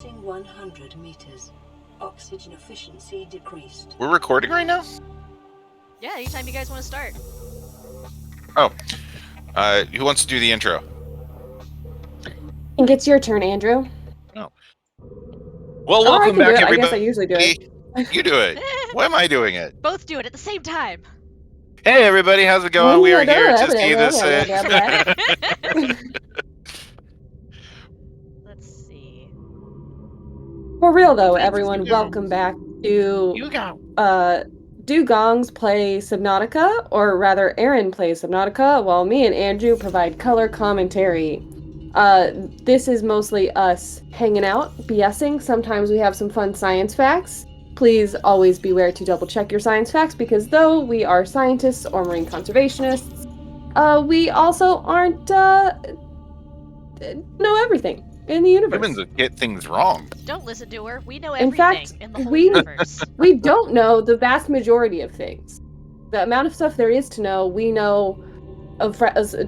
Advancing 100 meters. Oxygen efficiency decreased. We're recording right now? Yeah, anytime you guys want to start. Oh. Who wants to do the intro? I think it's your turn, Andrew. Oh. Well, welcome back, everybody. I guess I usually do it. You do it. Why am I doing it? Both do it at the same time. Hey, everybody. How's it going? We are here to see this. Let's see. For real, though, everyone, welcome back to Dugongs play Subnautica, or rather, Aaron plays Subnautica, while me and Andrew provide color commentary. This is mostly us hanging out, BSing. Sometimes we have some fun science facts. Please always beware to double check your science facts, because though we are scientists or marine conservationists, we also aren't know everything in the universe. Humans get things wrong. Don't listen to her. We know In everything fact, in the whole universe. We don't know the vast majority of things. The amount of stuff there is to know, we know a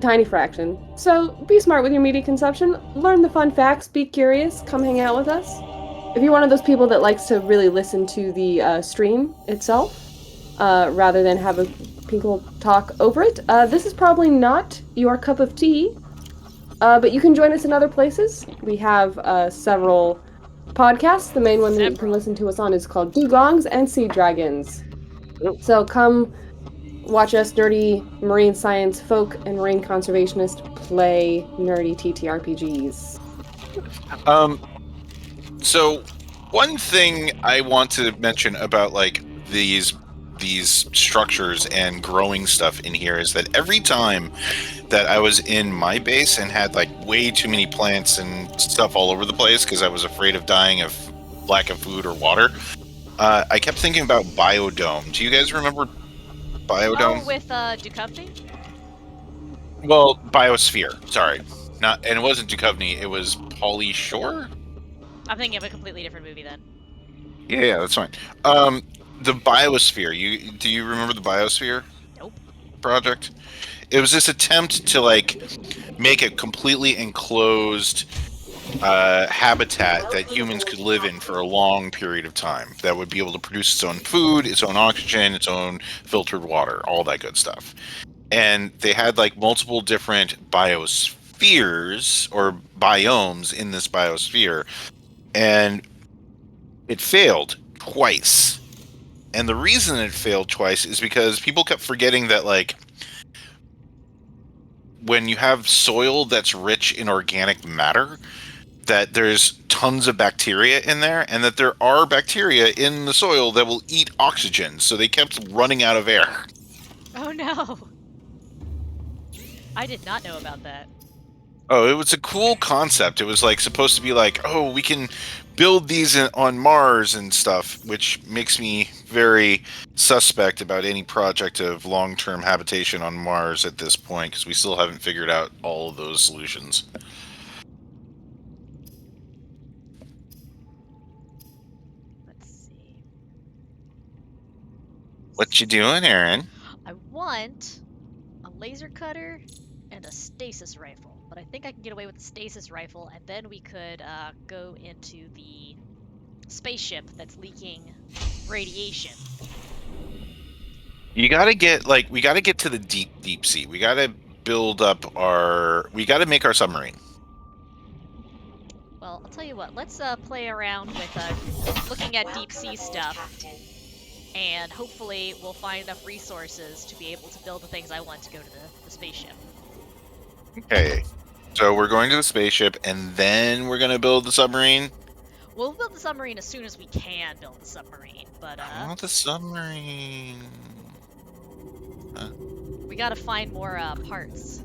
tiny fraction. So be smart with your media consumption. Learn the fun facts. Be curious. Come hang out with us. If you're one of those people that likes to really listen to the stream itself, rather than have people talk over it, this is probably not your cup of tea. But you can join us in other places. We have several podcasts. The main one that you can listen to us on is called Dugongs and SeaDragons. So come watch us nerdy marine science folk and marine conservationists play nerdy TTRPGs. So one thing I want to mention about like these structures and growing stuff in here is that every time that I was in my base and had like way too many plants and stuff all over the place because I was afraid of dying of lack of food or water, I kept thinking about Biodome. Do you guys remember Biodome? Oh, with Duchovny? Well, Biosphere. Sorry, and it wasn't Duchovny. It was Pauly Shore. I'm thinking of a completely different movie then. Yeah, that's fine. The Biosphere. Do you remember the Biosphere? Nope. Project? It was this attempt to like make a completely enclosed habitat that humans could live in for a long period of time. That would be able to produce its own food, its own oxygen, its own filtered water, all that good stuff. And they had like multiple different biospheres or biomes in this biosphere. And it failed twice. And the reason it failed twice is because people kept forgetting that, like, when you have soil that's rich in organic matter, that there's tons of bacteria in there, and that there are bacteria in the soil that will eat oxygen. So they kept running out of air. Oh no! I did not know about that. Oh, it was a cool concept. It was like supposed to be like, oh, we can build these on Mars and stuff, which makes me very suspect about any project of long-term habitation on Mars at this point, because we still haven't figured out all of those solutions. Let's see. What you doing, Aaron? I want a laser cutter and a stasis rifle. But I think I can get away with the stasis rifle, and then we could go into the spaceship that's leaking radiation. You gotta get, like, we gotta get to the deep sea. We gotta build up we gotta make our submarine. Well, I'll tell you what, let's play around with looking at deep sea stuff, and hopefully we'll find enough resources to be able to build the things I want to go to the spaceship. Okay. So we're going to the spaceship, and then we're going to build the submarine? We'll build the submarine as soon as we can build the submarine, but I want the submarine. We gotta find more parts.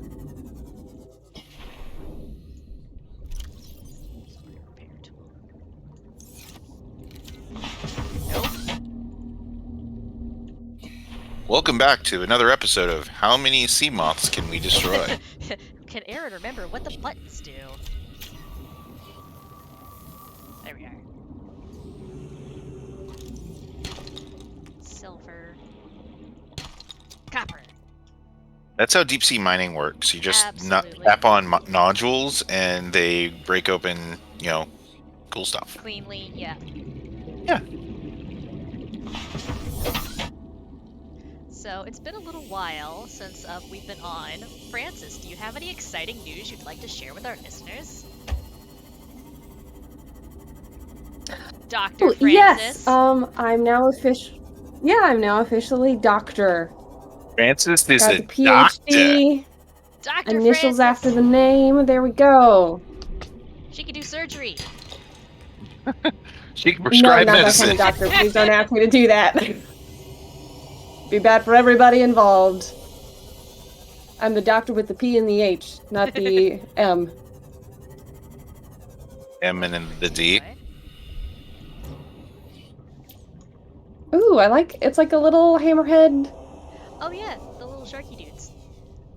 Nope. Welcome back to another episode of How Many Sea Moths Can We Destroy? Can Aaron remember what the buttons do? There we are. Silver. Copper. That's how deep sea mining works. You just Absolutely. tap on nodules and they break open, cool stuff. Cleanly, yeah. Yeah. So it's been a little while since we've been on. Francis, do you have any exciting news you'd like to share with our listeners? Dr. Francis. Yes. I'm now officially doctor. Francis is Got a the PhD. Dr. Initials Francis. after the name. There we go. She can do surgery. She can No, prescribe not that medicine. kind of doctor. Please don't ask me to do that. Be bad for everybody involved. I'm the doctor with the P and the H, not the M. M and then the D. Ooh, it's like a little hammerhead. Oh yeah, the little sharky dudes.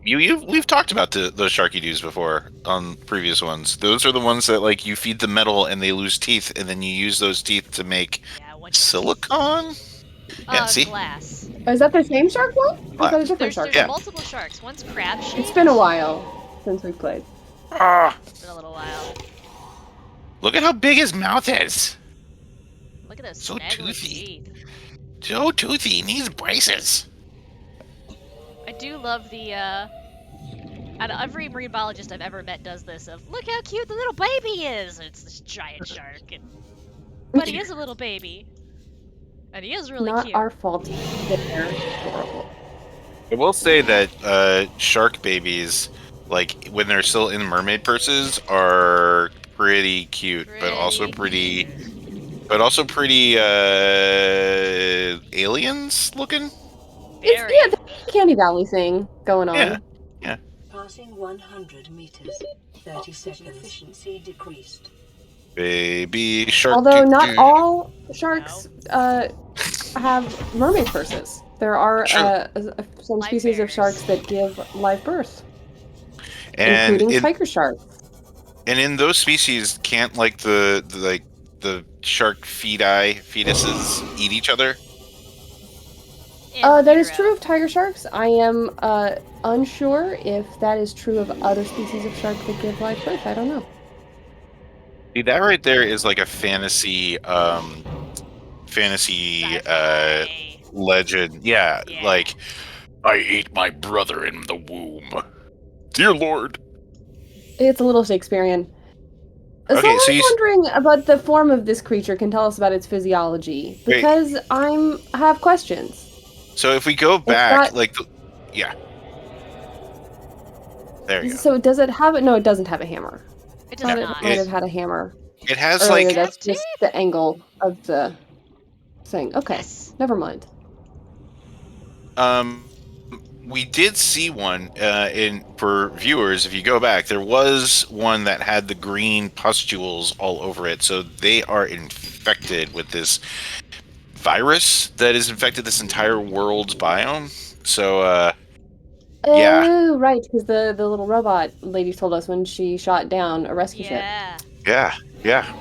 We've talked about those sharky dudes before on previous ones. Those are the ones that like you feed them metal and they lose teeth, and then you use those teeth to make silicon. Yeah, see? Glass. Oh, is that the same shark one? Glass. Is that a different shark? There's multiple sharks. One's crab shaped. It's been a while since we've played. It's been a little while. Look at how big his mouth is. Look at those So snaggly toothy. teeth. So toothy, he needs braces. I do love the and every marine biologist I've ever met does this of look how cute the little baby is. And it's this giant shark, but he is a little baby, and he is really Not cute. our fault. They're horrible. I will say that shark babies, like when they're still in mermaid purses, are pretty cute, but also pretty aliens looking. It's the Candy Valley thing going on. Yeah. Passing 100 meters. 30 second efficiency decreased. Baby shark. Although not all sharks have mermaid purses. There are some species of sharks that give live birth, including tiger sharks. And in those species, can't like the shark fetuses eat each other? That is true of tiger sharks. I am unsure if that is true of other species of shark that give live birth. I don't know. See, that right there is like a fantasy legend. Yeah, like I ate my brother in the womb. Dear Lord. It's a little Shakespearean. Okay, so I so was wondering about the form of this creature. Can tell us about its physiology because I have questions. So if we go back, there you go. So does it have it? No, it doesn't have a hammer. It does not. It might have had a hammer. It has earlier. That's just the angle of the thing. Okay, never mind. We did see one for viewers. If you go back, there was one that had the green pustules all over it. So they are infected with this virus that has infected this entire world's biome. So, Oh, right, because the little robot lady told us when she shot down a rescue ship. Yeah.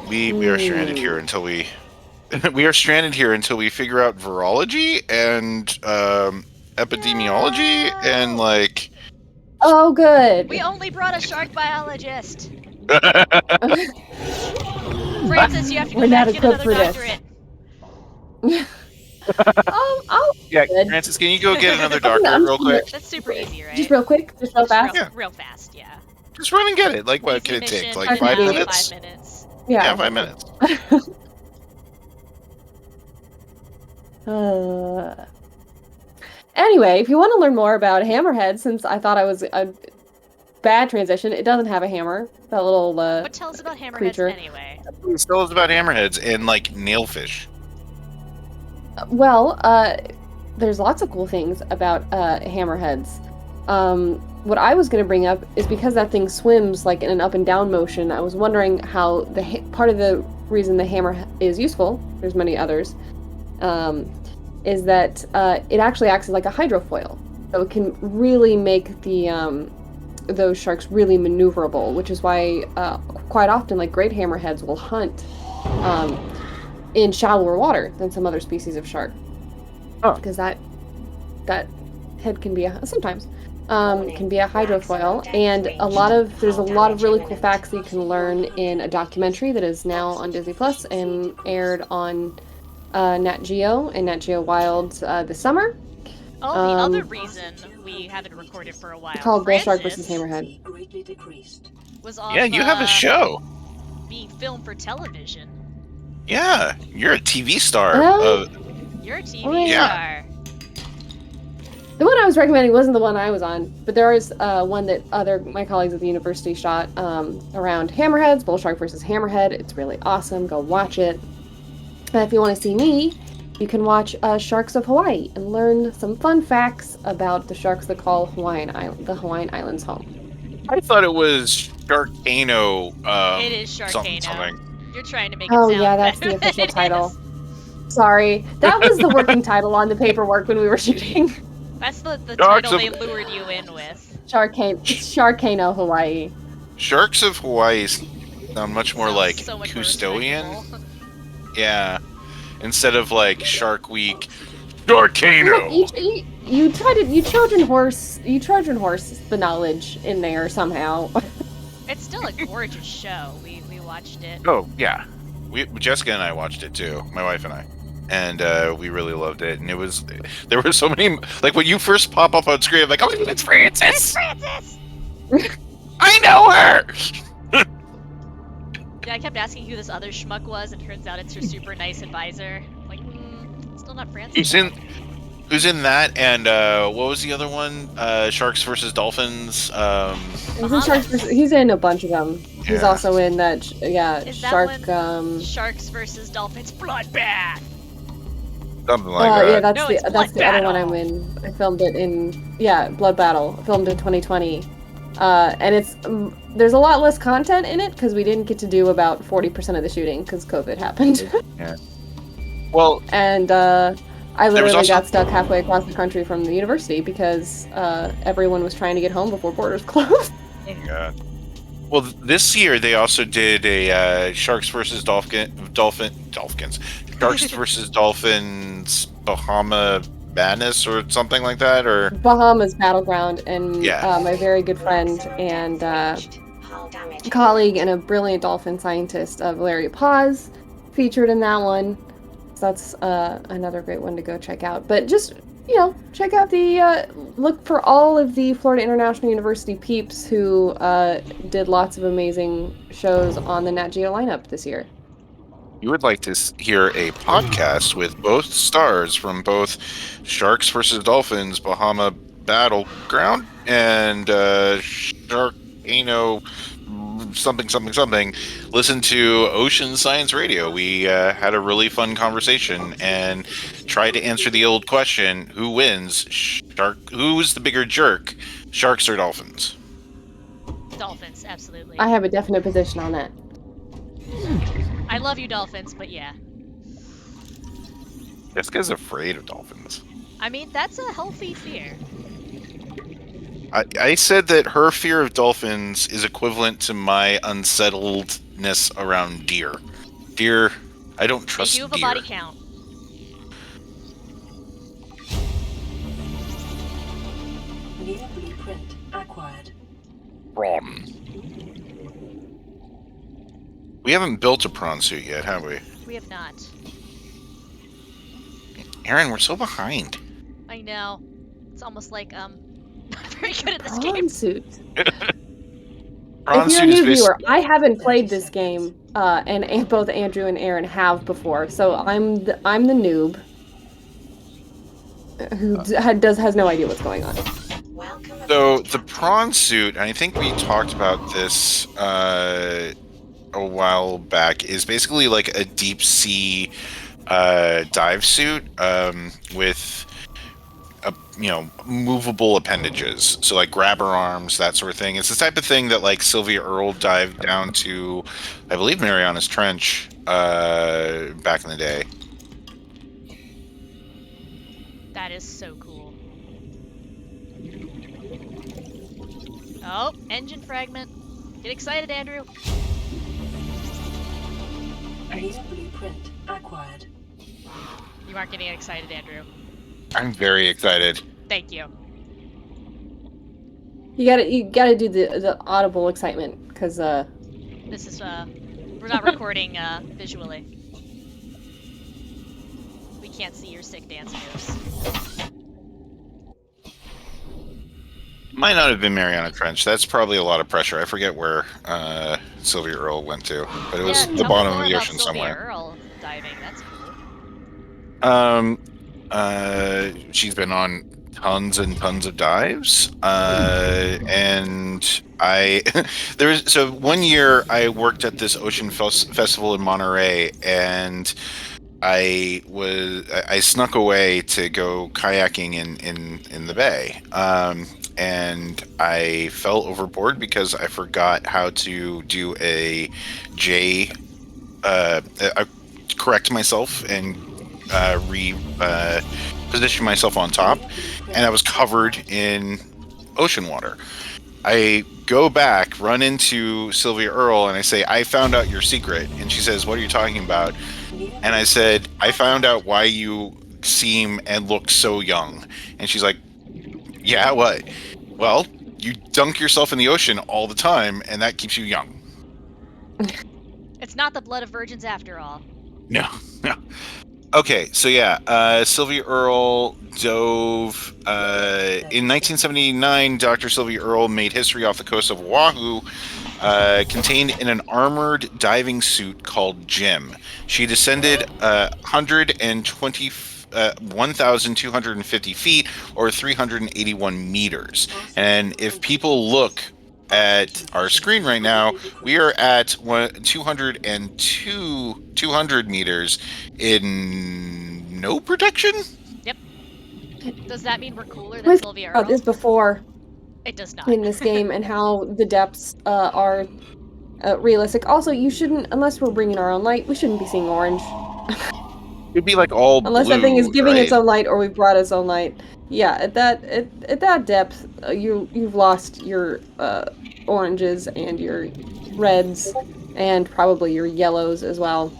We are stranded here until we figure out virology and epidemiology and like. Oh, good. We only brought a shark biologist. Francis, you have to go back and get another doctorate. Francis, can you go get another doctorate real quick? That's super easy, right? Just real quick, just real fast. Real fast, yeah. Just run and get it. Like, what can it take? Like 5 minutes? 5 minutes. Yeah, 5 minutes. Anyway, if you want to learn more about hammerhead, since I thought I was a bad transition, it doesn't have a hammer. That little What tells us about hammerheads creature. anyway? Tell us about hammerheads and like nailfish. Well, there's lots of cool things about hammerheads. What I was going to bring up is because that thing swims like in an up and down motion. I was wondering how part of the reason the hammer is useful. There's many others. Is that it actually acts as like a hydrofoil, so it can really make those sharks really maneuverable, which is why quite often like great hammerheads will hunt in shallower water than some other species of shark. Because that head can be sometimes can be a hydrofoil, and there's a lot of really cool facts that you can learn in a documentary that is now on Disney Plus and aired on Nat Geo and Nat Geo Wild this summer. Oh, the other reason we haven't recorded for a while. Called Bull Shark Francis vs. Hammerhead. Greatly decreased. was off, Yeah, you have a show. being filmed for television. Yeah, you're a TV star. You're a TV Yeah. star. The one I was recommending wasn't the one I was on, but there is one that my colleagues at the university shot around hammerheads, Bull Shark versus Hammerhead. It's really awesome. Go watch it. And if you want to see me, you can watch Sharks of Hawaii and learn some fun facts about the sharks that call the Hawaiian Islands home. I thought it was Sharkano. It is Sharkano. Something. You're trying to make it Oh sound yeah, that's better the official than it title. is. Sorry, that was the working title on the paperwork when we were shooting. That's the Sharks title of- they lured you in with. Sharkano Hawaii. Sharks of Hawaii sound much more Sounds like so much more custodian. respectable. Yeah, instead of like Shark Week, Sharkano. You Trojan horse the knowledge in there somehow. It's still a gorgeous show. We watched it. Oh yeah, Jessica and I watched it too. My wife and I, and we really loved it. And there were so many, like when you first pop up on screen, I'm like, oh, it's Frances. It's Francis! I know her. Yeah, I kept asking who this other schmuck was, and turns out it's her super nice advisor. Like, still not Francis. Who's in that? And what was the other one? Sharks versus Dolphins. He's in a bunch of them. He's Yeah. also in that Is that Shark. one Sharks versus Dolphins Bloodbath! Something like that. Yeah, No, that's it's the Blood other one Battle. I'm in. I filmed it in Blood Battle. Filmed in 2020, and it's there's a lot less content in it because we didn't get to do about 40% of the shooting because COVID happened. Well, And I literally also- got stuck halfway across the country from the university because everyone was trying to get home before borders closed. yeah. Well, this year they also did a Sharks versus Dolphins. Sharks versus Dolphins Bahama Madness or something like that, or Bahamas Battleground, and Yeah. my very good friend and colleague and a brilliant dolphin scientist, Valeria Paz, featured in that one. So that's another great one to go check out. But just, check out look for all of the Florida International University peeps who did lots of amazing shows on the Nat Geo lineup this year. you would like to hear a podcast with both stars from both Sharks versus Dolphins Bahama Battleground and Sharkano something, listen to Ocean Science Radio. We had a really fun conversation and tried to answer the old question: who wins? Who's the bigger jerk? Sharks or dolphins? Dolphins, absolutely. I have a definite position on that. I love you, Dolphins, but yeah. Jessica's afraid of dolphins. I mean, that's a healthy fear. I said that her fear of dolphins is equivalent to my unsettledness around deer. Deer, I don't trust They do have deer. a body count. New blueprint acquired. Prawn. We haven't built a prawn suit yet, have we? We have not. Aaron, we're so behind. I know. It's almost like, not very good at this Prawn game. suit. Prawn If you're a suit is new based. viewer, I haven't played this game, and both Andrew and Aaron have before, so I'm the noob who has no idea what's going on. So the prawn suit, and I think we talked about this a while back, is basically like a deep sea dive suit with movable appendages. So like grabber arms, that sort of thing. It's the type of thing that like Sylvia Earle dived down to, I believe, Marianas Trench back in the day. That is so cool. Oh, engine fragment. Get excited, Andrew. New blueprint acquired. You aren't getting excited, Andrew. I'm very excited. Thank you. You gotta do the audible excitement, because This is we're not recording visually. We can't see your sick dance moves. Might not have been Mariana Trench. That's probably a lot of pressure. I forget where Sylvia Earle went to, but it was Yeah, the tell me bottom more of the about ocean Sylvia somewhere. Earle diving. That's cool. She's been on tons and tons of dives, and I so one year I worked at this ocean festival in Monterey, and I snuck away to go kayaking in the bay, and I fell overboard because I forgot how to do a correct myself and position myself on top, and I was covered in ocean water. I go back, run into Sylvia Earle, and I say, I found out your secret. And she says, what are you talking about? And I said, I found out why you seem and look so young. And she's like, yeah, what? Well, you dunk yourself in the ocean all the time, and that keeps you young. It's not the blood of virgins after all. No. Okay, so yeah, Sylvia Earle dove. In 1979, Dr. Sylvia Earle made history off the coast of Oahu, contained in an armored diving suit called Jim. She descended 1,250 feet, or 381 meters. And if people look at our screen right now, we are at 200 meters in no protection. Yep. Does that mean we're cooler than Sylvia Earle? this before It does not. in this game, and how the depths are realistic. Also, you shouldn't, unless we're bringing our own light, we shouldn't be seeing orange. It'd be like all Unless blue, that thing is giving right? its own light, or we brought its own light. Yeah, at that depth, you've lost your oranges and your reds, and probably your yellows as well.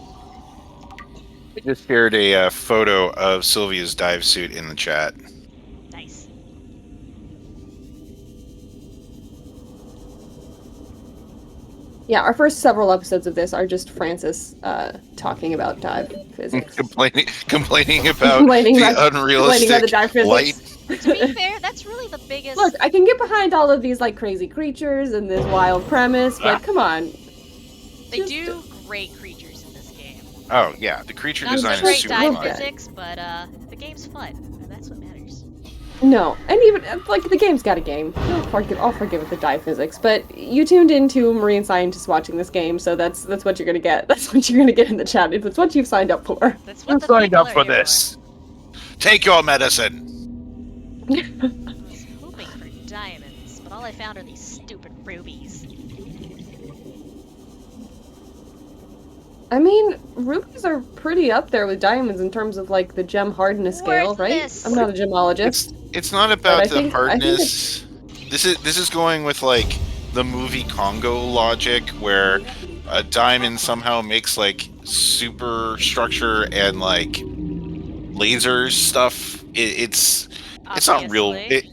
I just shared a photo of Sylvia's dive suit in the chat. Nice. Yeah, our first several episodes of this are just Frances talking about dive physics. complaining about Complaining the about unrealistic the dive physics. light. To be fair, that's really the biggest. Look, I can get behind all of these like crazy creatures and this wild premise, but come on. They do great creatures in this game. Oh yeah, the creature Not design so is great super dive fun. physics, but the game's fun, and that's what matters. No, and even like the game's got a game. I'll forgive it the dive physics, but you tuned into marine scientists watching this game, so that's what you're gonna get. That's what you're gonna get in the chat. It's what you've signed up for. That's what You the signed people up are for here this. Take your medicine. I was hoping for diamonds, but all I found are these stupid rubies. I mean, rubies are pretty up there with diamonds in terms of like the gem hardness scale, Worthless. right? I'm not a gemologist. It's not about I the think hardness. This is going with like the movie Congo logic, where a diamond somehow makes like super structure and like lasers stuff. It's not real. Obviously.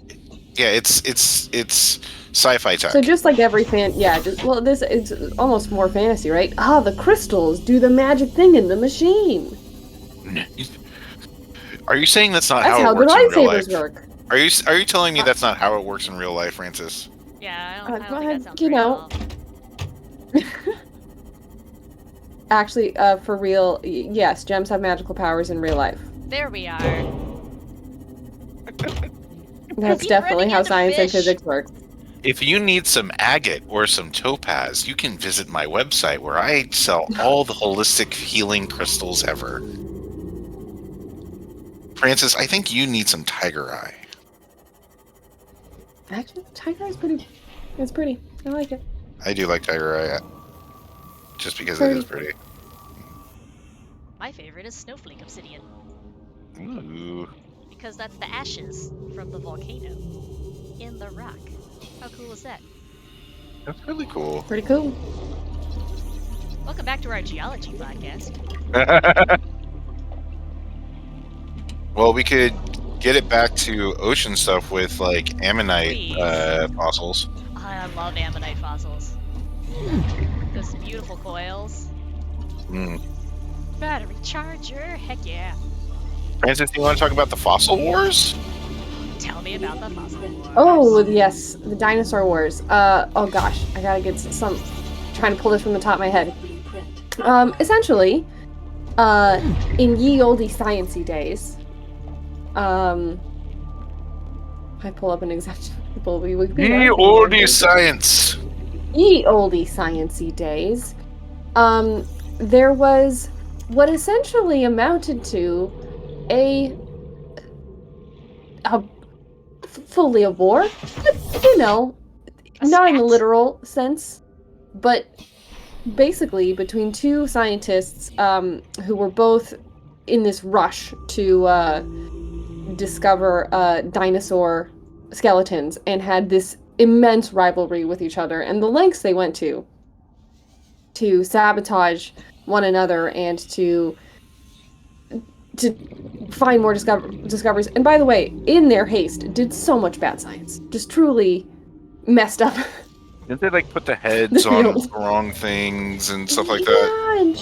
It's sci-fi tech. So just like every this is almost more fantasy, right? Ah, the crystals do the magic thing in the machine. Are you saying that's not That's how how it the works in real life? lightsabers work. Are you telling me that's not how it works in real life, Francis? Yeah, I don't Go think ahead, that sounds you right know. at all. Actually, for real, yes, gems have magical powers in real life. There we are. That's He's definitely running how into science and fish. physics work. If you need some agate or some topaz, you can visit my website where I sell all the holistic healing crystals ever. Francis, I think you need some tiger eye. Actually, tiger eye's pretty. It's pretty. I like it. I do like tiger eye, just because it is pretty. My favorite is snowflake obsidian, Ooh. because that's the ashes from the volcano in the rock. How cool is that? That's really cool. Pretty cool. Welcome back to our geology podcast. Well, we could get it back to ocean stuff with like ammonite Please. fossils. I love ammonite fossils. Those beautiful coils. Mm. Battery charger, heck yeah. Francis, do you want to talk about the fossil wars? Tell me about the fossil wars. Oh, yes, the dinosaur wars. Oh gosh, I gotta get some. Trying to pull this from the top of my head. Blueprint. Essentially, in ye olde sciencey days, I pull up an example. Ye olde science. Ye olde sciencey days, there was what essentially amounted to a fully a war, but, you know, A not in a spat. literal sense, but basically between two scientists who were both in this rush to discover dinosaur skeletons and had this immense rivalry with each other, and the lengths they went to sabotage one another and to find more discoveries. And by the way, in their haste, did so much bad science. Just truly messed up. Didn't they like put the heads The on field. the wrong things and stuff like that? Yeah, and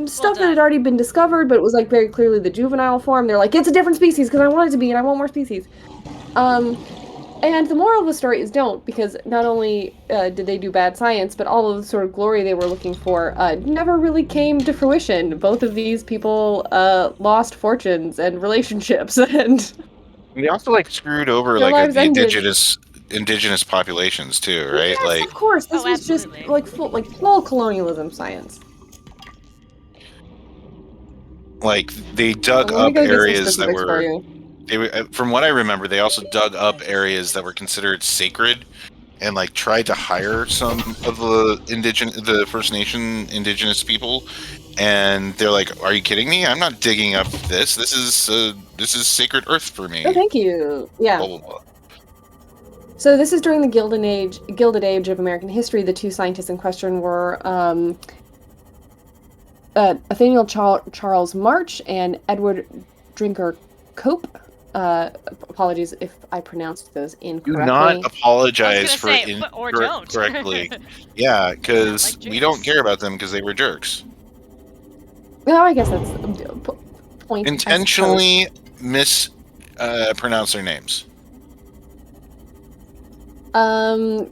stuff that done. had already been discovered, but it was like very clearly the juvenile form. They're like, it's a different species because I want it to be, and I want more species. And the moral of the story is don't, because not only did they do bad science, but all of the sort of glory they were looking for never really came to fruition. Both of these people lost fortunes and relationships, and They also like screwed over Their like lives the ended. indigenous populations too, right? yes, Like of course, this Oh, was just absolutely. full colonialism science. they dug Let me up go get some areas that specifics for were you. from what I remember, they also dug up areas that were considered sacred and like tried to hire some of the First Nation indigenous people, and they're like, "Are you kidding me? I'm not digging up this. This is sacred earth for me." Oh, thank you. Yeah. Blah, blah, blah. So this is during the Gilded Age of American history. The two scientists in question were Nathaniel Charles March and Edward Drinker Cope. Apologies if I pronounced those Do incorrectly. not apologize gonna for say, or don't. correctly. Yeah, because Like we don't jerks. care about them because they were jerks. No, I guess that's point. I Intentionally mispronounce their names. suppose.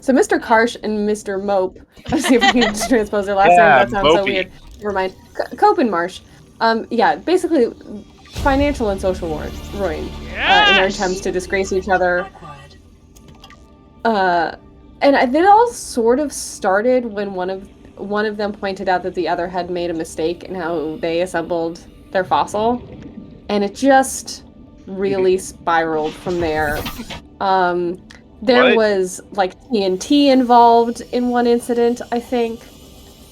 So Mr. Karsh and Mr. Mope. Let's see if we can transpose their last Yeah, names. That sounds so Mopey. weird. Never mind. Cope and Marsh. Yeah, basically financial and social ruin in their attempts to disgrace each other. Acquired. And it all sort of started when one of them pointed out that the other had made a mistake in how they assembled their fossil, and it just really spiraled from there. There What? was like TNT involved in one incident, I think.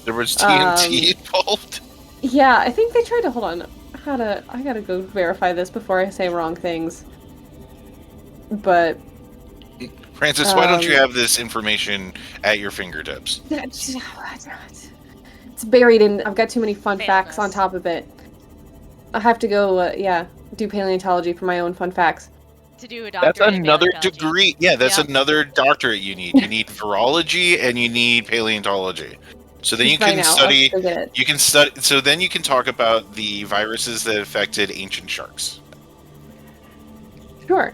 There was TNT involved. Yeah, I think they tried to hold on. I gotta go verify this before I say wrong things. But Francis, why don't you have this information at your fingertips? it's buried in. I've got too many fun facts on Famous. top of it. I have to go. Do paleontology for my own fun facts. To do a That's doctorate in another paleontology. degree. Yeah, that's Yeah. another doctorate you need. You need virology and you need paleontology. So then you Right can now, study. let's go get it. You can study. So then you can talk about the viruses that affected ancient sharks. Sure.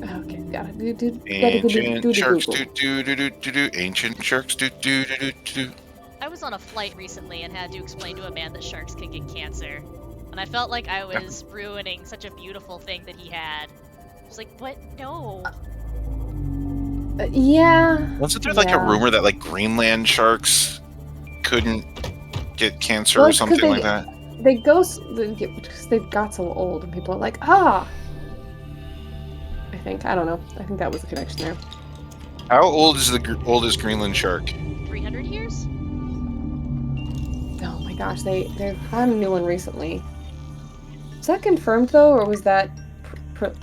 Okay, got it. Ancient sharks do. Ancient sharks do. I was on a flight recently and had to explain to a man that sharks can get cancer. And I felt like I was ruining such a beautiful thing that he had. I was like, what? No. Yeah. Wasn't there like a Yeah. rumor that like Greenland sharks couldn't get cancer Well, or it's 'cause something like that? They got so old, and people are like, ah. I don't know. I think that was the connection there. How old is the oldest Greenland shark? 300 years? Oh my gosh, they found a new one recently. Was that confirmed though, or was that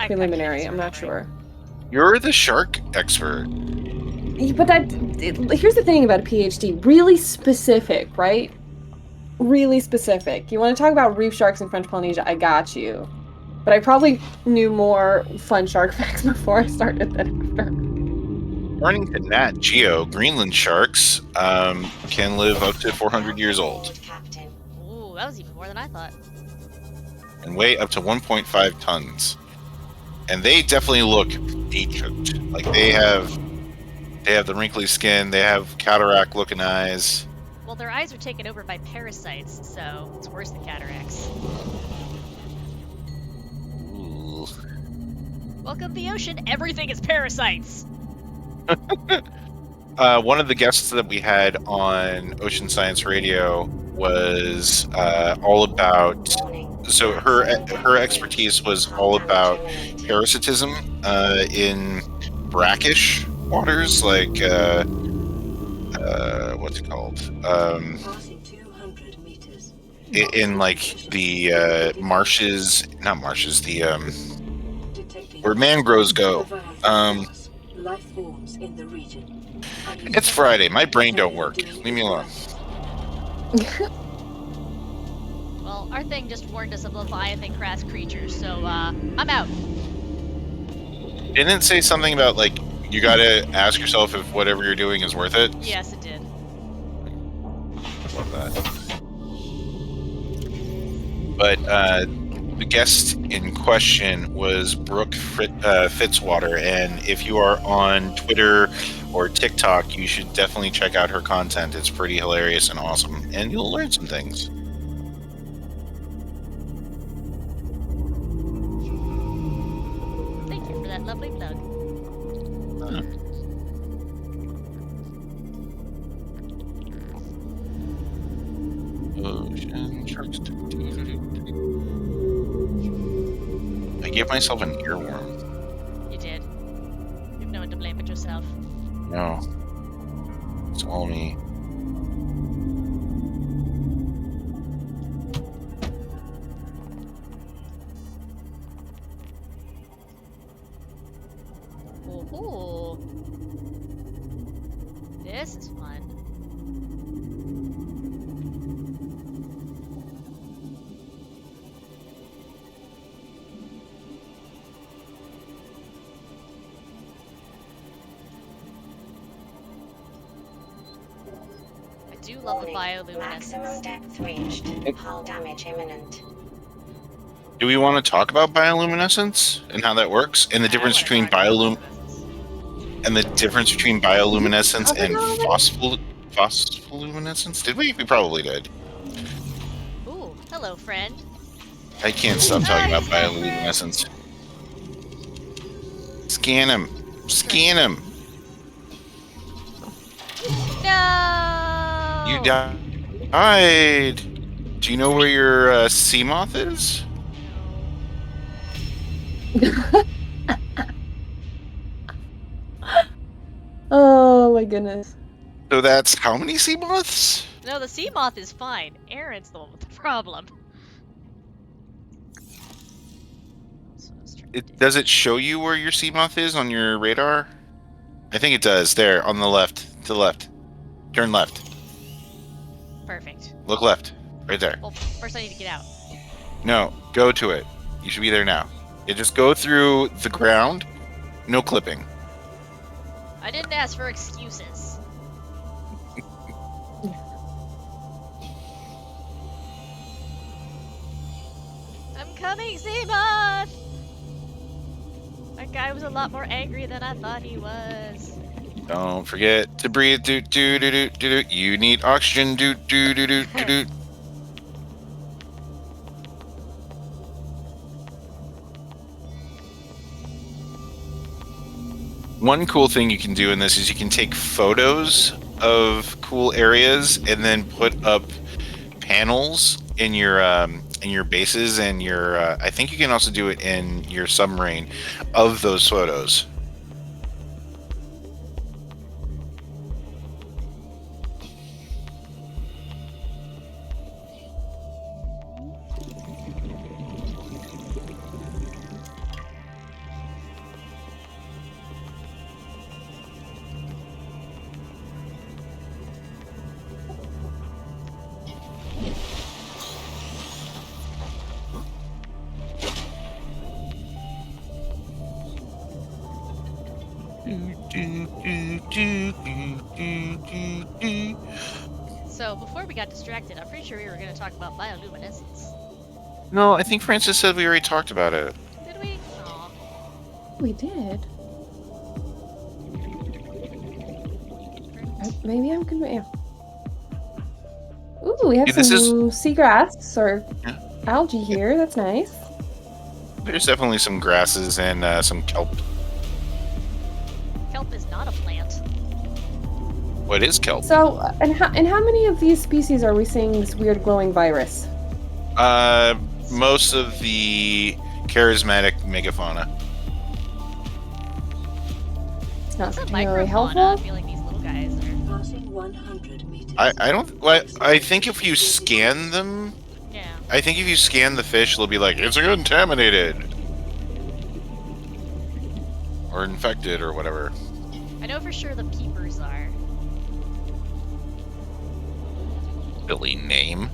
I preliminary? can't I'm not remember. sure. You're the shark expert. But here's the thing about a PhD. Really specific, right? Really specific. You want to talk about reef sharks in French Polynesia, I got you. But I probably knew more fun shark facts before I started than after. According to Nat Geo, Greenland sharks can live up to 400 years old Ooh, that was even more than I thought. and weigh up to 1.5 tons. And they definitely look ancient. Like they have the wrinkly skin, they have cataract-looking eyes. Well, their eyes are taken over by parasites, so it's worse than cataracts. Ooh. Welcome to the ocean. Everything is parasites. One of the guests that we had on Ocean Science Radio was all about. So her expertise was all about parasitism in brackish waters, like what's it called? Passing 200 meters. In like the marshes, not marshes, the Detecting where mangroves go. life forms in the region. It's Friday. My brain don't work. Leave me alone. Well, our thing just warned us of Leviathan crass creatures, so I'm out. Didn't it say something about like you gotta ask yourself if whatever you're doing is worth it? Yes, it did. Love that. But the guest in question was Brooke Fitzwater, and if you are on Twitter or TikTok, you should definitely check out her content. It's pretty hilarious and awesome, and you'll learn some things. Thank you for that lovely plug. Ocean sharks. I gave myself an earworm. You did. You've no one to blame but yourself. No. It's all me. Ooh. This is fun. I do love the Maximum bioluminescence. depth reached. Hull damage imminent. Do we want to talk about bioluminescence and how that works, and the difference between bioluminescence and phospholuminescence? Did we? We probably did. Ooh, hello, friend. I can't stop talking about bioluminescence. Scan him. Scan him. No! You died. Do you know where your sea moth is? Oh my goodness. So that's how many sea moths? No, the sea moth is fine. Aaron's the one with the problem. So I was trying to do- Does it show you where your sea moth is on your radar? I think it does. There, on the left. To the left. Turn left. Perfect. Look left. Right there. Well, first I need to get out. No, go to it. You should be there now. You just go through the ground. No clipping. I didn't ask for excuses. I'm coming, Seamoth! That guy was a lot more angry than I thought he was. Don't forget to breathe. Do do do do do do. You need oxygen. Do do do do do do. One cool thing you can do in this is you can take photos of cool areas and then put up panels in your bases and your. I think you can also do it in your submarine of those photos. So before we got distracted, I'm pretty sure we were going to talk about bioluminescence. No, I think Francis said we already talked about it. Did we? Aw. We did. Maybe I'm convinced. Yeah. Ooh, we have Yeah, this some seagrass or Yeah. algae here. That's nice. There's definitely some grasses and some kelp. Kelp is not a plant. What is kelp? So, and how many of these species are we seeing this weird glowing virus? Most of the charismatic megafauna. It's not What's a particularly microfauna? I helpful. feel like these little guys are. Passing 100 meters. I don't. I think if you scan them, Yeah. I think if you scan the fish, they'll be like, it's contaminated. Or infected or whatever. I know for sure the peepers are. Silly name.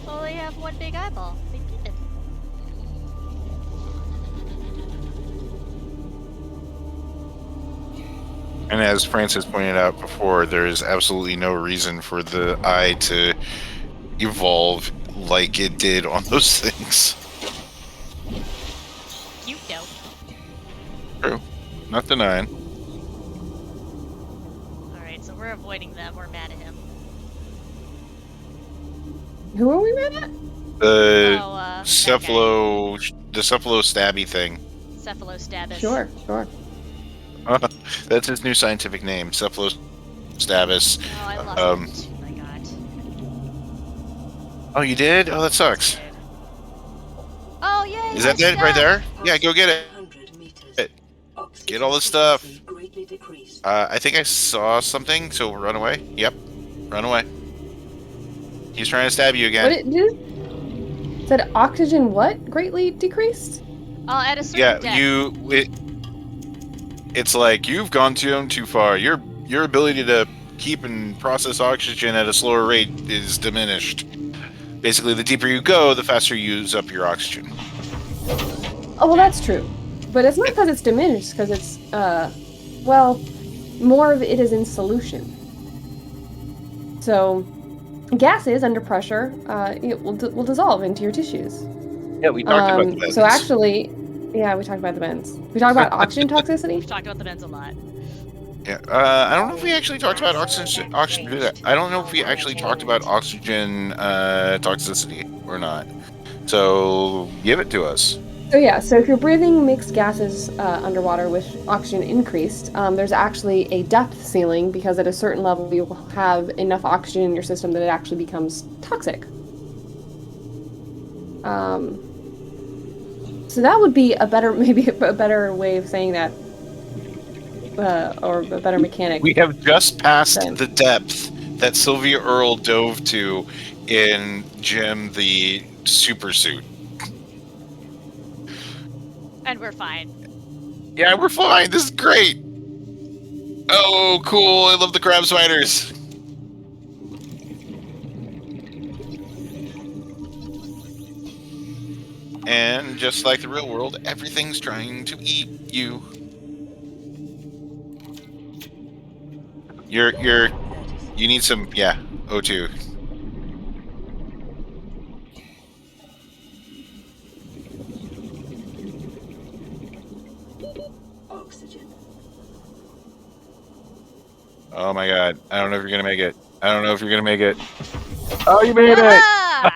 Well, they have one big eyeball. They peep it. And as Francis pointed out before, there is absolutely no reason for the eye to evolve like it did on those things. Cute though. True. Not denying. Alright, so we're avoiding them. We're mad at him. Who are we mad at? The that the cephalo stabby thing. guy. Cephalostabus. Sure. That's his new scientific name, Cephalostabus. Oh, I lost it. Oh my god. Oh, you did? Oh, that sucks. Oh, yay! Is that it right there? Yeah, go get it. 100 meters. It. Oxygen Get all the stuff. efficiency greatly decreased. I think I saw something, so run away. Yep, run away. He's trying to stab you What again. it did? Said oxygen what? Greatly decreased? At a certain Yeah, depth. it's like you've gone too far. Your ability to keep and process oxygen at a slower rate is diminished. Basically, the deeper you go, the faster you use up your oxygen. Oh, well, that's true. But it's not because it's diminished, because it's, well, more of it is in solution. So, gases under pressure, it will dissolve into your tissues. Yeah, we talked about that. So actually, yeah, we talked about the bends. We talked about oxygen toxicity. We've talked about the bends a lot. Yeah, I don't know if we actually talked about oxygen. I don't know if we actually talked about oxygen toxicity or not. So give it to us. So yeah, so if you're breathing mixed gases underwater with oxygen increased, there's actually a depth ceiling because at a certain level you will have enough oxygen in your system that it actually becomes toxic. So that would be maybe a better way of saying that, or a better mechanic. We have just passed Then. the depth that Sylvia Earle dove to in Jim the Super Suit. And we're fine. Yeah, we're fine. This is great. Oh, cool. I love the crab spiders. And just like the real world, everything's trying to eat you. You need some, yeah, O2. Oxygen. Oh my god. I don't know if you're gonna make it. I don't know if you're gonna make it. Oh, you made it! Ah!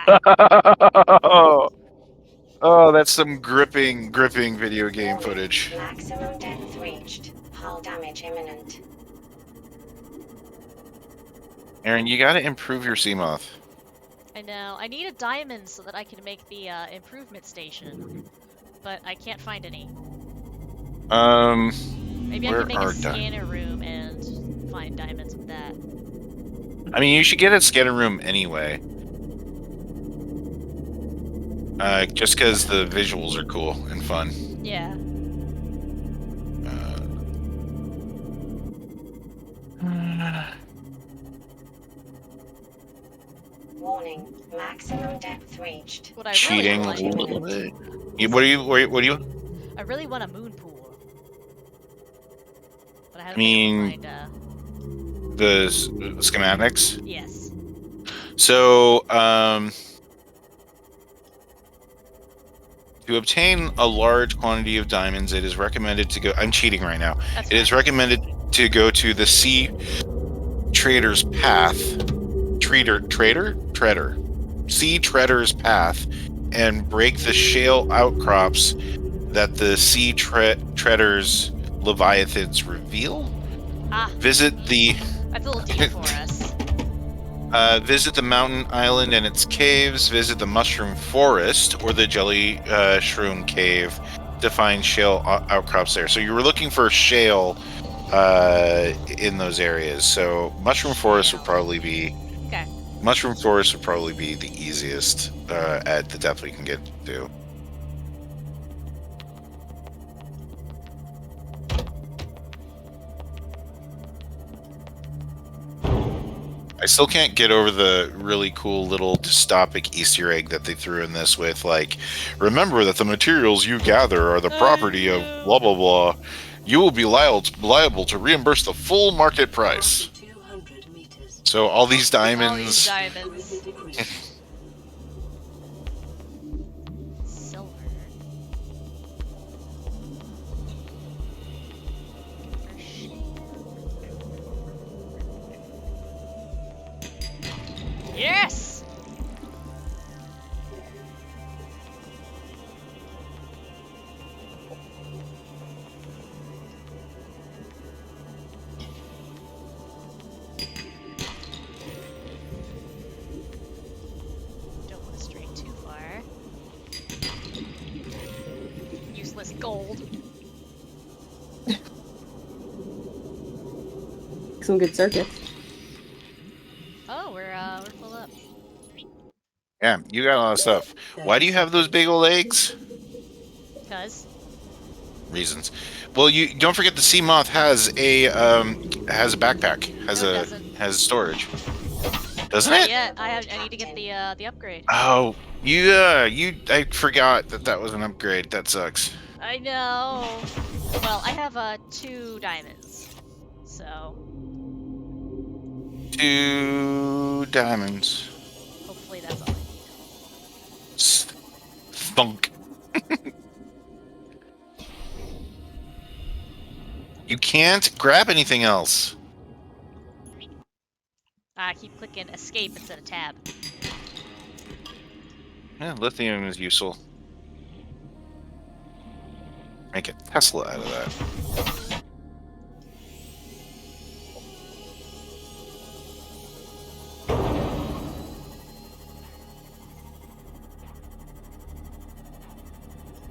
Oh, that's some gripping video game footage. Maximum depth reached. Hull damage imminent. Aaron, you gotta improve your Seamoth. I know. I need a diamond so that I can make the improvement station, but I can't find any. Maybe I where can make are a scanner room and find diamonds with that. I mean, you should get a scanner room anyway. Just because the visuals are cool and fun. Yeah. Warning. Maximum depth reached. What I Cheating really a want, little bit. What do you? I really want a moon pool. But I haven't been able to find, the schematics. yes. So, to obtain a large quantity of diamonds, it is recommended to go. I'm cheating right now. That's It is fine. recommended to go to the Sea Trader's Path. Sea Treader's Path, and break the shale outcrops that the Sea Treader's Leviathans reveal. Ah, Visit the that's a little deep for us. visit the mountain island and its caves. Visit the mushroom forest or the jelly shroom cave to find shale outcrops there. So you were looking for shale in those areas. So mushroom forest would probably be. Okay. Mushroom forest would probably be the easiest at the depth we can get to. I still can't get over the really cool little dystopic Easter egg that they threw in this with, like, remember that the materials you gather are the property of blah blah blah. You will be liable to reimburse the full market price. 200 meters. So all these All diamonds. these diamonds. Silver. Yes! Don't want to stray too far. Useless gold. Some good circuits. Oh, we're full up. Yeah, you got a lot of stuff. Why do you have those big old eggs? Cause Reasons. Well, you don't forget the sea moth has a backpack, No, it doesn't. has storage, doesn't not it? yet. I need to get the upgrade. Oh, I forgot that was an upgrade. That sucks. I know. Well, I have 2 diamonds, so 2 diamonds. hopefully that's all I need. Thunk. You can't grab anything else. I keep clicking escape instead of tab. Yeah, lithium is useful. Make a Tesla out of that.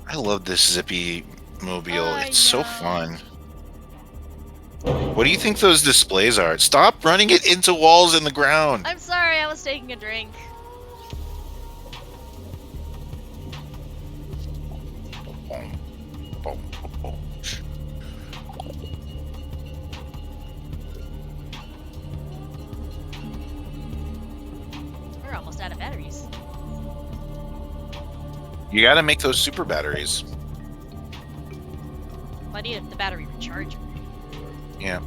I love this zippy mobile. I It's so know. fun. What do you think those displays are? Stop running it into walls in the ground. I'm sorry, I was taking a drink. We're almost out of batteries. You gotta make those super batteries. I need the battery recharger. Yeah.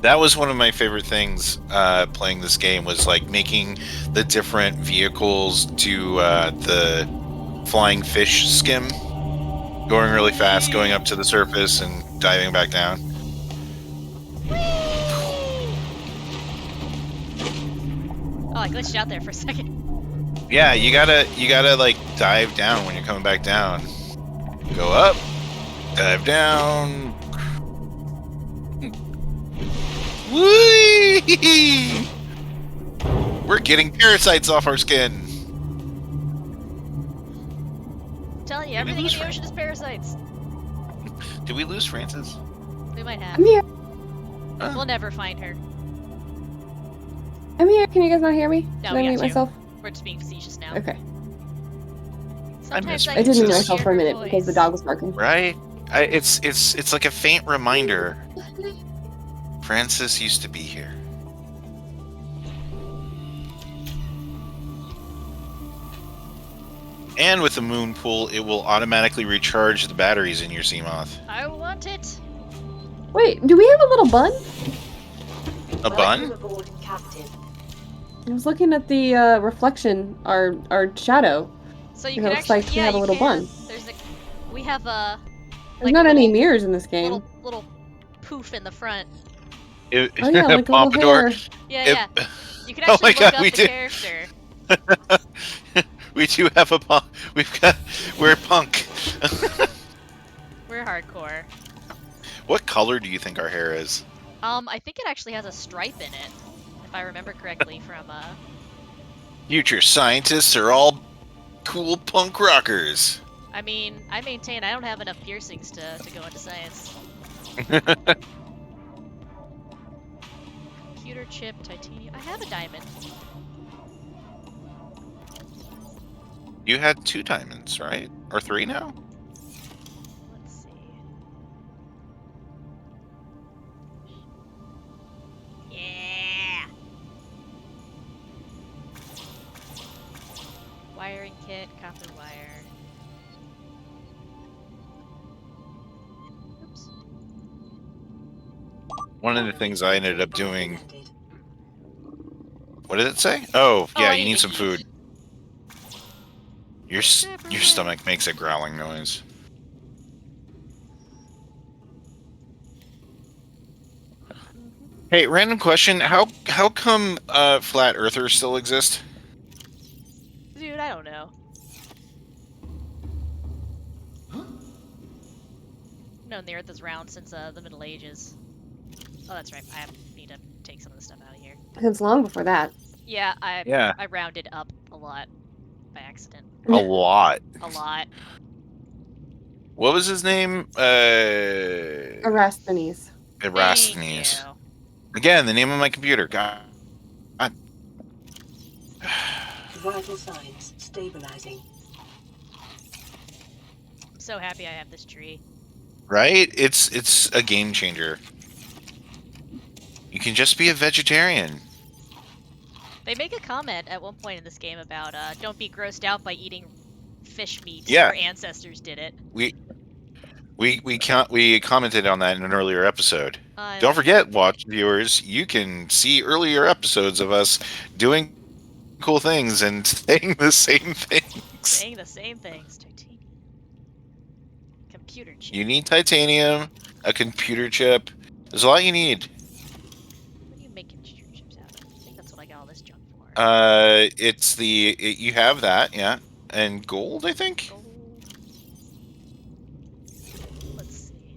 That was one of my favorite things playing this game, was like making the different vehicles do the flying fish skim, going really fast, going up to the surface and diving back down. Oh, I glitched out there for a second. Yeah, you gotta like dive down when you're coming back down. Go up, dive down. Whee! We're getting parasites off our skin. I'm telling you, Did we everything lose in the ocean is parasites. Did we lose Frances? We might have. I'm here. We'll never find her. I'm here. Can you guys not hear me? No, Did we I got mute you. myself? We're just being facetious now. Okay. Sometimes I I did can mute hear myself for a her minute because the voice. dog was barking. Right? It's like a faint reminder. Frances used to be here. And with the moon pool, it will automatically recharge the batteries in your Seamoth. I want it. Wait, do we have a little bun? A bun? Aboard, Captain. I was looking at the reflection, our shadow. So you It can looks actually, like we yeah, have a you little can. bun. We have a There's like not a any little, mirrors in this game. little poof in the front. Oh yeah, like a little Pompadour. hair. Yeah. You can Oh actually my look God, up we the did. character. We do have a punk. We're punk. We're hardcore. What color do you think our hair is? I think it actually has a stripe in it, if I remember correctly from Future scientists are all cool punk rockers. I mean, I maintain I don't have enough piercings to go into science. Computer chip, titanium. I have a diamond. You had 2 diamonds, right? Or 3 now? Let's see. Yeah. Wiring kit, copper wire. Oops. One of the things I ended up doing. What did it say? Oh, Oh, yeah, I you need need to some eat. food. Your stomach makes a growling noise. Hey, random question. How come flat earthers still exist? Dude, I don't know. Known the Earth is round since the Middle Ages. Oh, that's right. Need to take some of the stuff out of here. It's long before that. Yeah, Yeah. I rounded up a lot by accident. A lot. A lot. What was his name? Erasthenes. Erasthenes. Thank you. Again, the name of my computer. God. Vital signs stabilizing. I'm so happy I have this tree. Right? It's a game changer. You can just be a vegetarian. They make a comment at one point in this game about don't be grossed out by eating fish meat. Yeah. Your ancestors did it. We commented on that in an earlier episode. I Don't know. forget, watch viewers, you can see earlier episodes of us doing cool things and saying the same things. Saying the same things. Titanium. Computer chip. You need titanium, a computer chip. There's a lot you need. What are you making computer chips out of? I think that's what I got all this junk for. You have that, yeah, and gold, I think. Gold. Let's see.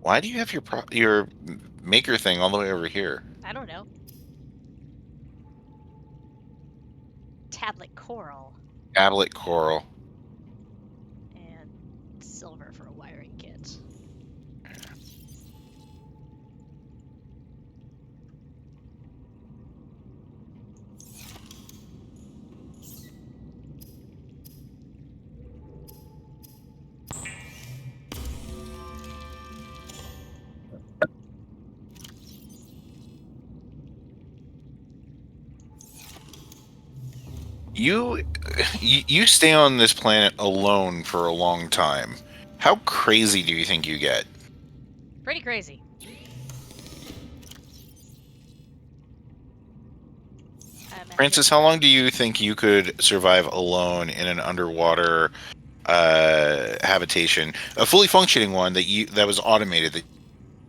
Why do you have your maker thing all the way over here? I don't know. Tablet coral. Tablet coral. And silver for a wiring kit. You stay on this planet alone for a long time. How crazy do you think you get? Pretty crazy. Francis, how long do you think you could survive alone in an underwater habitation, a fully functioning one that was automated that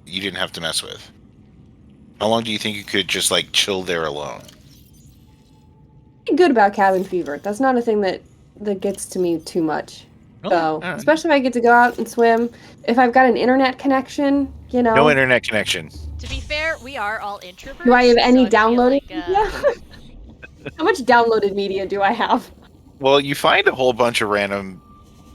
you didn't have to mess with? How long do you think you could just like chill there alone? I'm good about cabin fever. That's not a thing that gets to me too much. So, especially if I get to go out and swim, if I've got an internet connection, you know. No internet connection. To be fair, we are all introverts. Do I have any so I feel downloaded like, media? How much downloaded media do I have? Well, you find a whole bunch of random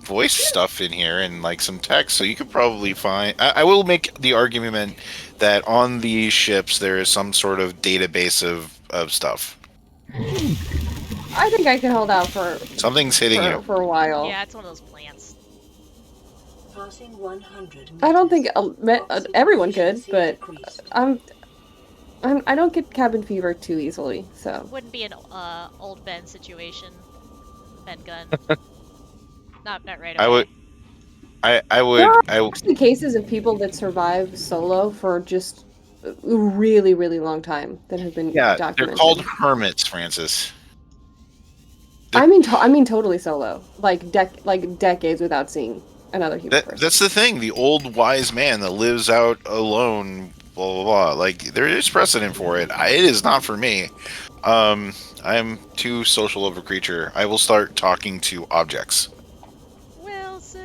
voice stuff in here and like some text, so you could probably find. I will make the argument that on these ships there is some sort of database of stuff. I think I can hold out for Something's hitting you. for a while. Yeah, it's one of those plants. Passing 100 I don't think meters. everyone could, but I'm I don't get cabin fever too easily, so. Wouldn't be an old Ben situation. Ben gun. not right I away. would. I There would. are I actually cases of people that survive solo for just a really, really long time that have been Yeah, they're documented. called hermits, Francis. I mean totally solo, like decades without seeing another human person. That's the thing. The old wise man that lives out alone. Blah blah blah. Like there is precedent for it. It is not for me. I'm too social of a creature. I will start talking to objects. Wilson.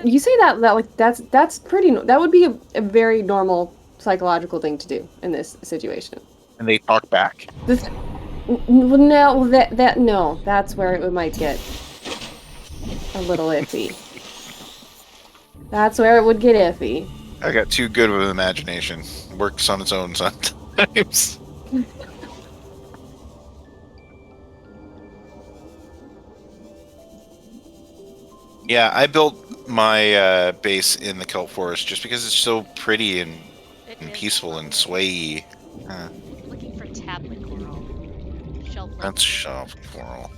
You say that like that's pretty. That would be a very normal psychological thing to do in this situation. And they talk back. No, that's where it might get a little iffy. That's where it would get iffy. I got too good of an imagination. Works on its own sometimes. Yeah, I built my base in the kelp forest just because it's so pretty and peaceful and swayy. Looking for tablet coral. That's shelf coral.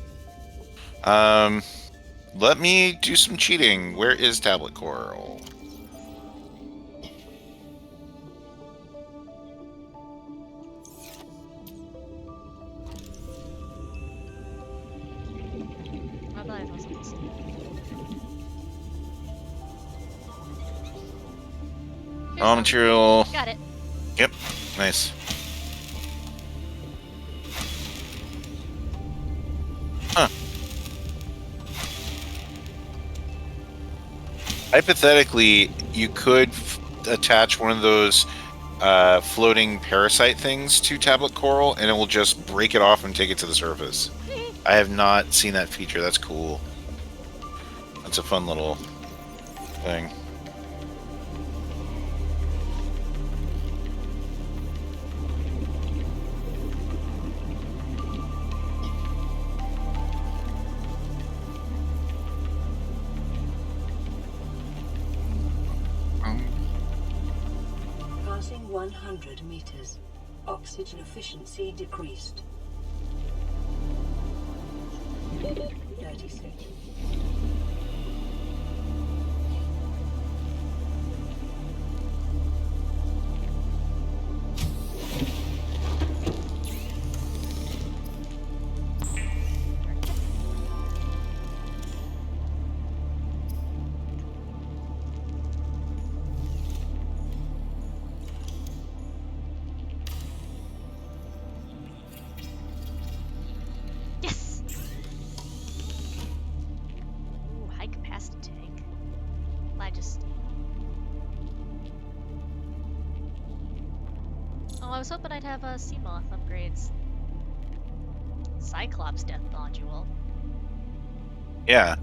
Let me do some cheating. Where is tablet coral? I thought I saw something. Raw material. Got it. Yep, nice. Huh. Hypothetically, you could attach one of those floating parasite things to tablet coral, and it will just break it off and take it to the surface. I have not seen that feature. That's cool. That's a fun little thing. Passing 100 meters. Oxygen efficiency decreased. 30 seconds. Yes! Ooh, high capacity tank. I just... Oh, I was hoping I'd have sea moth upgrades. Cyclops death module. Yeah.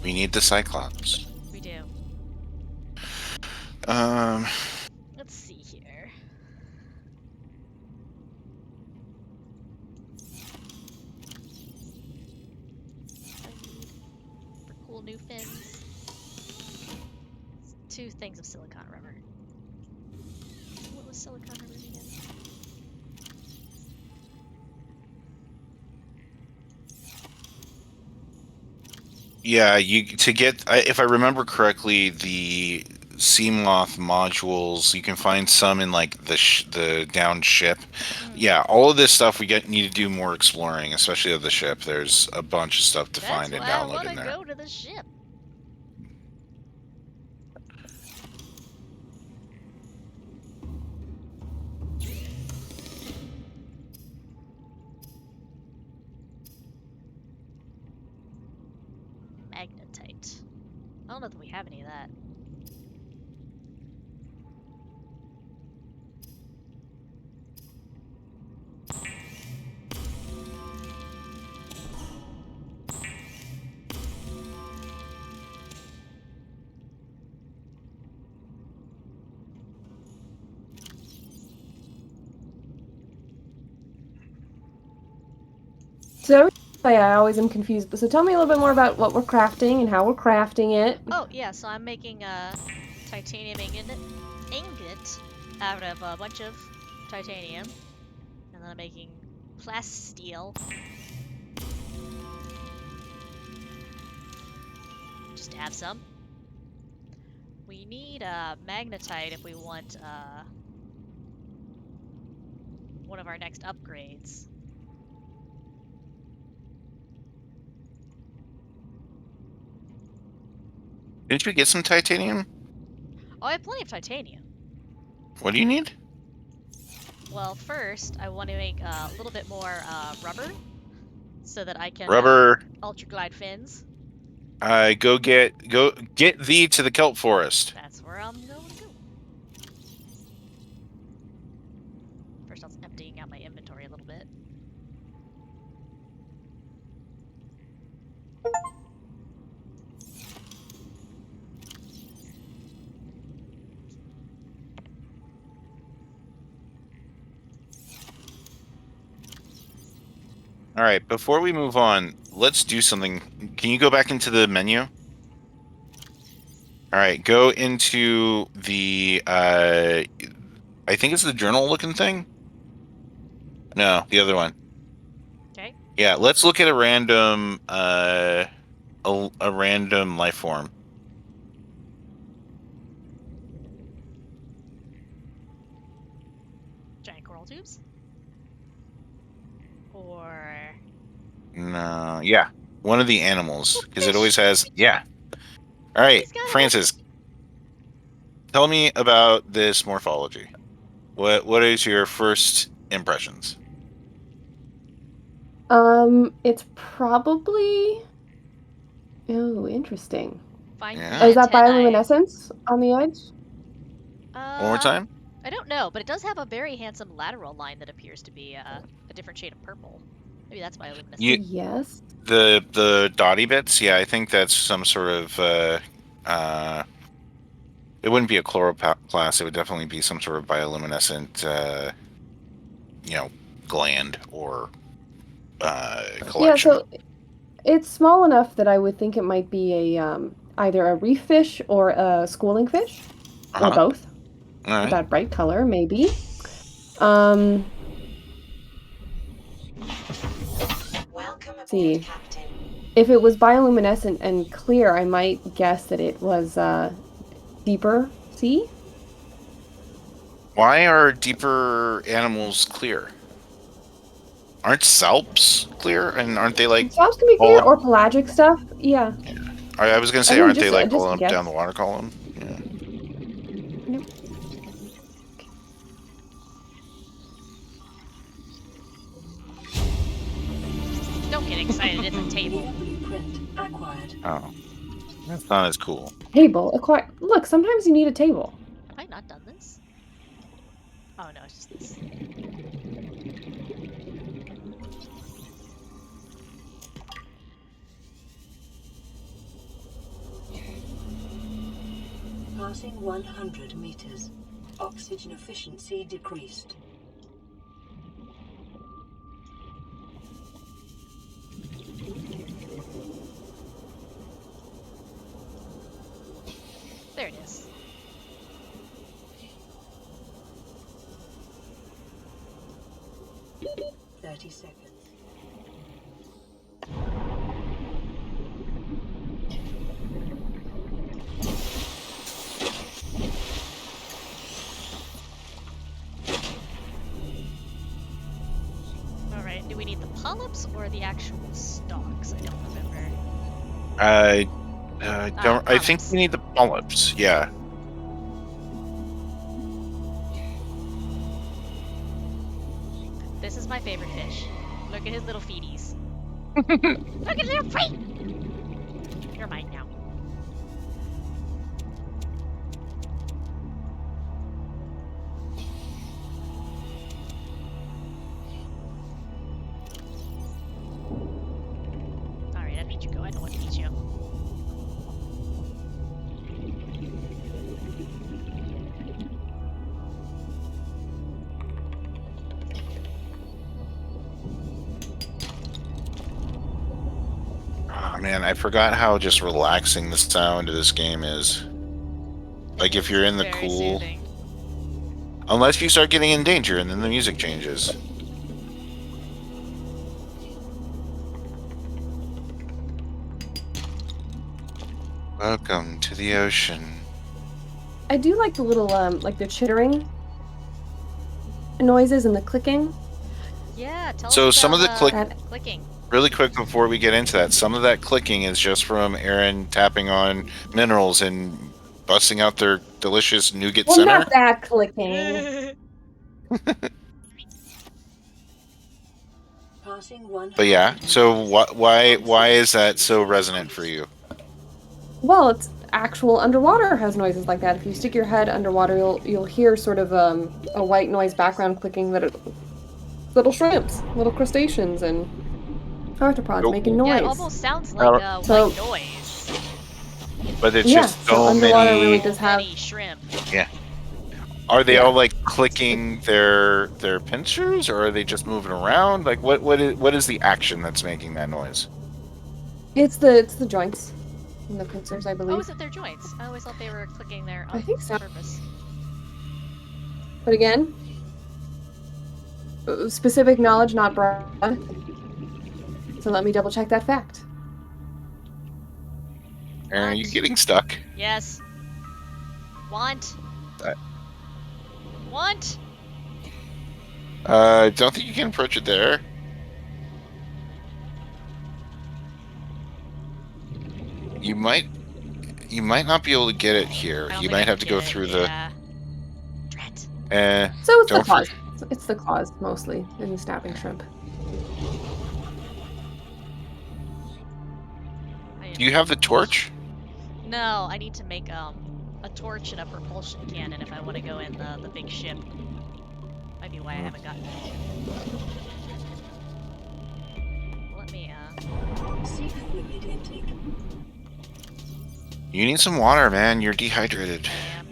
We need the Cyclops. We do. Let's see here. For cool new fins. 2 things of silicon rubber. What was silicon rubber again? Yeah, to get, if I remember correctly, the sea moth modules, you can find some in like the down ship. Yeah, all of this stuff need to do more exploring, especially of the ship. There's a bunch of stuff to find and download in there. That's why I want to go to the ship. Magnetite. I don't know that we have any of that. So I always am confused. So tell me a little bit more about what we're crafting and how we're crafting it. Oh, yeah, so I'm making a titanium ingot out of a bunch of titanium. And then I'm making plasteel. Just to have some. We need magnetite if we want one of our next upgrades. Didn't you get some titanium? Oh, I have plenty of titanium. What do you need? Well, first, I want to make a little bit more rubber so that I can Rubber. ultra-glide fins. Go get thee to the kelp forest. That's where I'm going to go. First, I was emptying out my inventory a little bit. All right, before we move on, let's do something. Can you go back into the menu? All right, go into the, I think it's the journal-looking thing? No, the other one. Okay. Yeah, let's look at a random, a random life form. Giant coral tubes? Or... No, yeah, one of the animals, because it fish. always has, yeah. All right, He's got Francis, tell me about this morphology. What is your first impressions? It's probably... Oh, interesting. Fine Yeah. green Is that antennae. bioluminescence on the edge? One more time? I don't know, but it does have a very handsome lateral line that appears to be a different shade of purple. Maybe that's bioluminescence. Yes. The dotty bits, yeah, I think that's some sort of it wouldn't be a chloroplast, it would definitely be some sort of bioluminescent gland or collection. Yeah, so it's small enough that I would think it might be a either a reef fish or a schooling fish, or both. All right. That bright color, maybe. Welcome aboard, See. Captain. If it was bioluminescent and clear, I might guess that it was deeper sea. Why are deeper animals clear? Aren't salps clear? And aren't they like Salps can be clear, all- or pelagic stuff. Yeah. I was gonna say, I mean, aren't they just- like just all a up guess. down the water column? Yeah. Nope. Don't get excited, it's a table. Blueprint acquired. Oh. That's not as cool. Table. Look, sometimes you need a table. Have I not done this? Oh no, it's just this. Passing 100 meters. Oxygen efficiency decreased. There it is. Thirty seconds. Alright, do we need the polyps or the actual stalks? I don't remember. Don't. I think Polyps. we need the polyps. Yeah. This is my favorite fish. Look at his little feeties. Look at his little feet! You're mine now. Alright, I'll let you go. I don't want to eat you. Oh man, I forgot how just relaxing the sound of this game is. Like if you're in the Very cool, soothing. Unless you start getting in danger and then the music changes. Welcome to the ocean. I do like the little, like the chittering noises and the clicking. Yeah, tell So us some of the That- clicking. Really quick before we get into that, some of that clicking is just from Aaron tapping on minerals and busting out their delicious nougat Well, center. not that clicking. Passing 100 But yeah, so meters. why is that so resonant for you? Well, it's actual underwater has noises like that. If you stick your head underwater, you'll hear sort of a white noise background clicking that little shrimps, little crustaceans, and arthropods Nope. making noise. Yeah, it almost sounds like So- white noise. But it's Yeah, just so so underwater many. really does have. Many shrimp. Are they Yeah. all like clicking their pincers, or are they just moving around? Like what is the action that's making that noise? It's the joints and the pincers, I Oh, believe. is it their joints? I always thought they were clicking there I on think so. purpose. But again, specific knowledge, not broad. So let me double check that fact. Aaron, are you getting stuck? Yes. Want. Want. Don't think you can approach it there. You might not be able to get it here. I don't You think I might can have to go get it, through yeah. Drat. the. So it's the Don't claws. It's the claws mostly in the snapping shrimp. Do you have the torch? No, I need to make a torch and a propulsion cannon if I want to go in the big ship. Might be why I haven't gotten it. Let me Seek fluid intake. You need some water, man. You're dehydrated. am.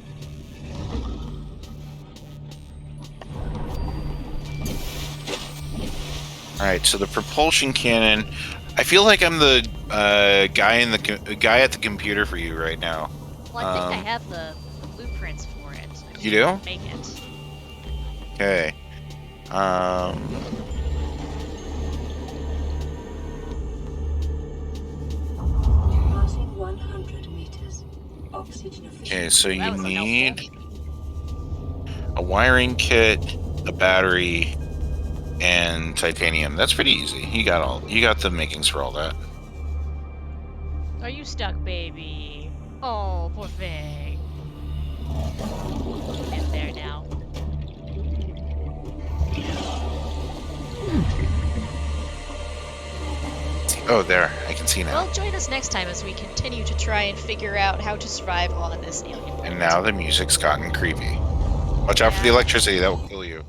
All right, so the propulsion cannon. I feel like I'm the guy at the computer for you right now. Well, I think I Um, have the blueprints for it. I just You need to do? make it. Okay. Passing 100 meters. Oxygen efficiency. Okay, so That you was need helpful. a wiring kit, a battery, and titanium. That's pretty easy. You got the makings for all that. Are you stuck, baby? Oh, poor thing. Get there now. Oh, there. I can see now. Well, join us next time as we continue to try and figure out how to survive on this alien planet. And now the music's gotten creepy. Watch out for the electricity. That will kill you.